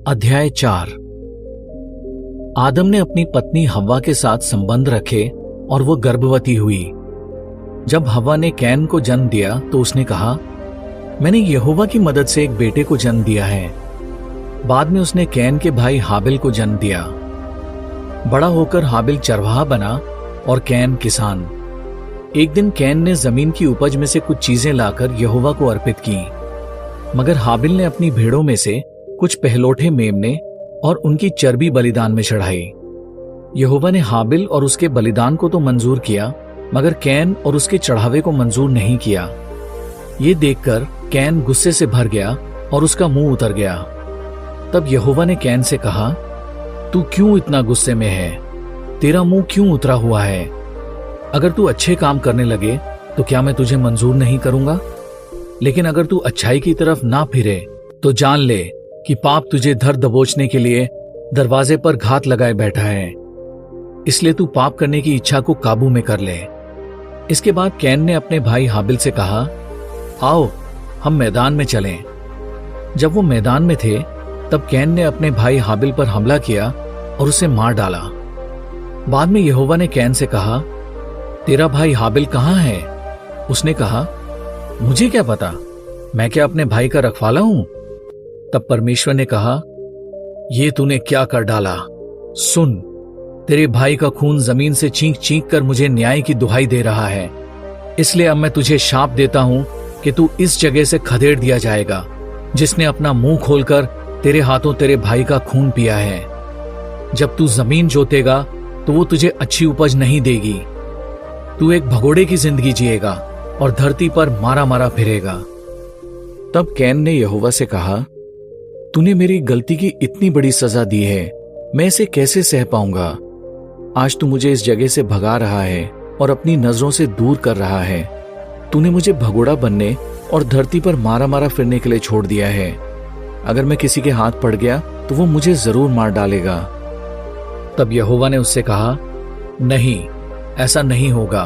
अध्याय 4। आदम ने अपनी पत्नी हव्वा के साथ संबंध रखे और वो गर्भवती हुई। जब हव्वा ने कैन को जन्म दिया तो उसने कहा, मैंने यहोवा की मदद से एक बेटे को जन्म दिया है। बाद में उसने कैन के भाई हाबिल को जन्म दिया। बड़ा होकर हाबिल चरवाहा बना और कैन किसान। एक दिन कैन ने जमीन की उपज में से कुछ चीजें लाकर यहोवा को अर्पित की, मगर हाबिल ने अपनी भेड़ों में से कुछ पहलोठे मेमने और उनकी चर्बी बलिदान में चढ़ाई। यहोवा ने हाबिल और उसके बलिदान को तो मंजूर किया, मगर कैन और उसके चढ़ावे को मंजूर नहीं किया। ये देखकर कैन गुस्से से भर गया और उसका मुंह उतर गया। तब यहोवा ने कैन से कहा, तू क्यों इतना गुस्से में है? तेरा मुंह क्यों उतरा हुआ है? अगर तू अच्छे काम करने लगे तो क्या मैं तुझे मंजूर नहीं करूंगा? लेकिन अगर तू अच्छाई की तरफ ना फिरे तो जान ले कि पाप तुझे धर दबोचने के लिए दरवाजे पर घात लगाए बैठा है। इसलिए तू पाप करने की इच्छा को काबू में कर ले। इसके बाद कैन ने अपने भाई हाबिल से कहा, आओ हम मैदान में चलें। जब वो मैदान में थे तब कैन ने अपने भाई हाबिल पर हमला किया और उसे मार डाला। बाद में यहोवा ने कैन से कहा, तेरा भाई हाबिल कहाँ है? उसने कहा, मुझे क्या पता, मैं क्या अपने भाई का रखवाला हूं? तब परमेश्वर ने कहा, ये तूने क्या कर डाला? सुन, तेरे भाई का खून जमीन से चीख चीख कर मुझे न्याय की दुहाई दे रहा है। इसलिए अब मैं तुझे शाप देता हूं कि तू इस जगह से खदेड़ दिया जाएगा जिसने अपना मुंह खोलकर तेरे हाथों तेरे भाई का खून पिया है। जब तू जमीन जोतेगा तो वो तुझे अच्छी उपज नहीं देगी। तू एक भगोड़े की जिंदगी जिएगा और धरती पर मारा मारा फिरेगा। तब कैन ने यहोवा से कहा, तूने मेरी गलती की इतनी बड़ी सजा दी है, मैं इसे कैसे सह पाऊंगा? आज तू मुझे इस जगह से भगा रहा है और अपनी नजरों से दूर कर रहा है। तूने मुझे भगोड़ा बनने और धरती पर मारा मारा फिरने के लिए छोड़ दिया है। अगर मैं किसी के हाथ पड़ गया तो वो मुझे जरूर मार डालेगा। तब यहोवा ने उससे कहा, नहीं, ऐसा नहीं होगा।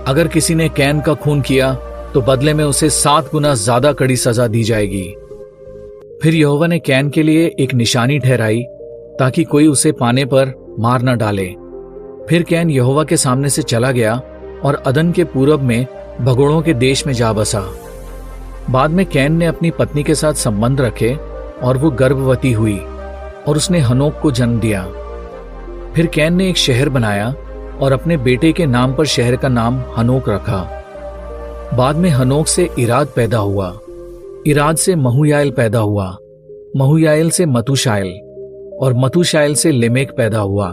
अगर किसी ने कैन का खून किया तो बदले में उसे 7 गुना ज्यादा कड़ी सजा दी जाएगी। फिर यहोवा ने कैन के लिए एक निशानी ठहराई ताकि कोई उसे पाने पर मार न डाले। फिर कैन यहोवा के सामने से चला गया और अदन के पूरब में भगोड़ों के देश में जा बसा। बाद में कैन ने अपनी पत्नी के साथ संबंध रखे और वो गर्भवती हुई और उसने हनोक को जन्म दिया। फिर कैन ने एक शहर बनाया और अपने बेटे के नाम पर शहर का नाम हनोक रखा। बाद में हनोक से इराद पैदा हुआ, इराद से महूयाल पैदा हुआ, महूयाल से मतूशायल और मतूशायल से लेमेक पैदा हुआ।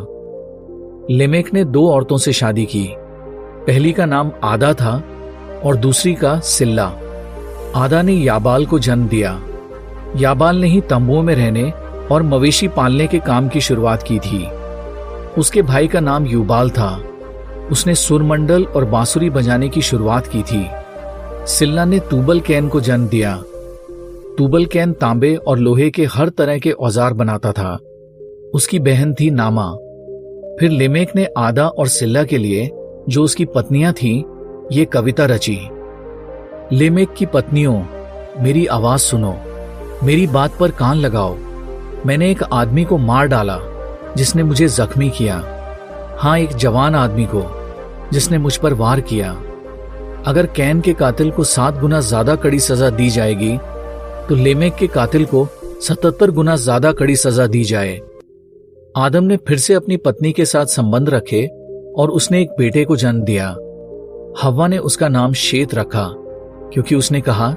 लेमेक ने 2 औरतों से शादी की। पहली का नाम आदा था और दूसरी का सिल्ला। आदा ने याबाल को जन्म दिया। याबाल ने ही तंबुओं में रहने और मवेशी पालने के काम की शुरुआत की थी। उसके भाई का नाम यूबाल था। उसने सुरमंडल और बांसुरी बजाने की शुरुआत की थी। सिल्ला ने तूबल कैन को जन्म दिया। तूबल कैन तांबे और लोहे के हर तरह के औजार बनाता था। उसकी बहन थी नामा। फिर लेमेक ने आदा और सिल्ला के लिए, जो उसकी पत्नियां थीं, ये कविता रची। लेमेक की पत्नियों, मेरी आवाज सुनो, मेरी बात पर कान लगाओ। मैंने एक आदमी को मार डाला जिसने मुझे जख्मी किया। हाँ, एक जवान आदमी को जिसने मुझ पर वार किया। अगर कैन के कातिल को 7 गुना ज्यादा कड़ी सजा दी जाएगी तो लेमेक के कातिल को 77 गुना ज्यादा कड़ी सजा दी जाए। आदम ने फिर से अपनी पत्नी के साथ संबंध रखे और उसने एक बेटे को जन्म दिया। हव्वा ने उसका नाम शेत रखा, क्योंकि उसने कहा,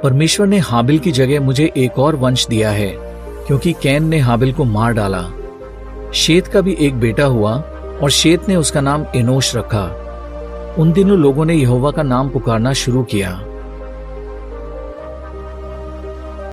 परमेश्वर ने हाबिल की जगह मुझे एक और वंश दिया है, क्योंकि कैन ने हाबिल को मार डाला। शेत का भी एक बेटा हुआ और शेत ने उसका नाम एनोश रखा। उन दिनों लोगों ने यहोवा का नाम पुकारना शुरू किया।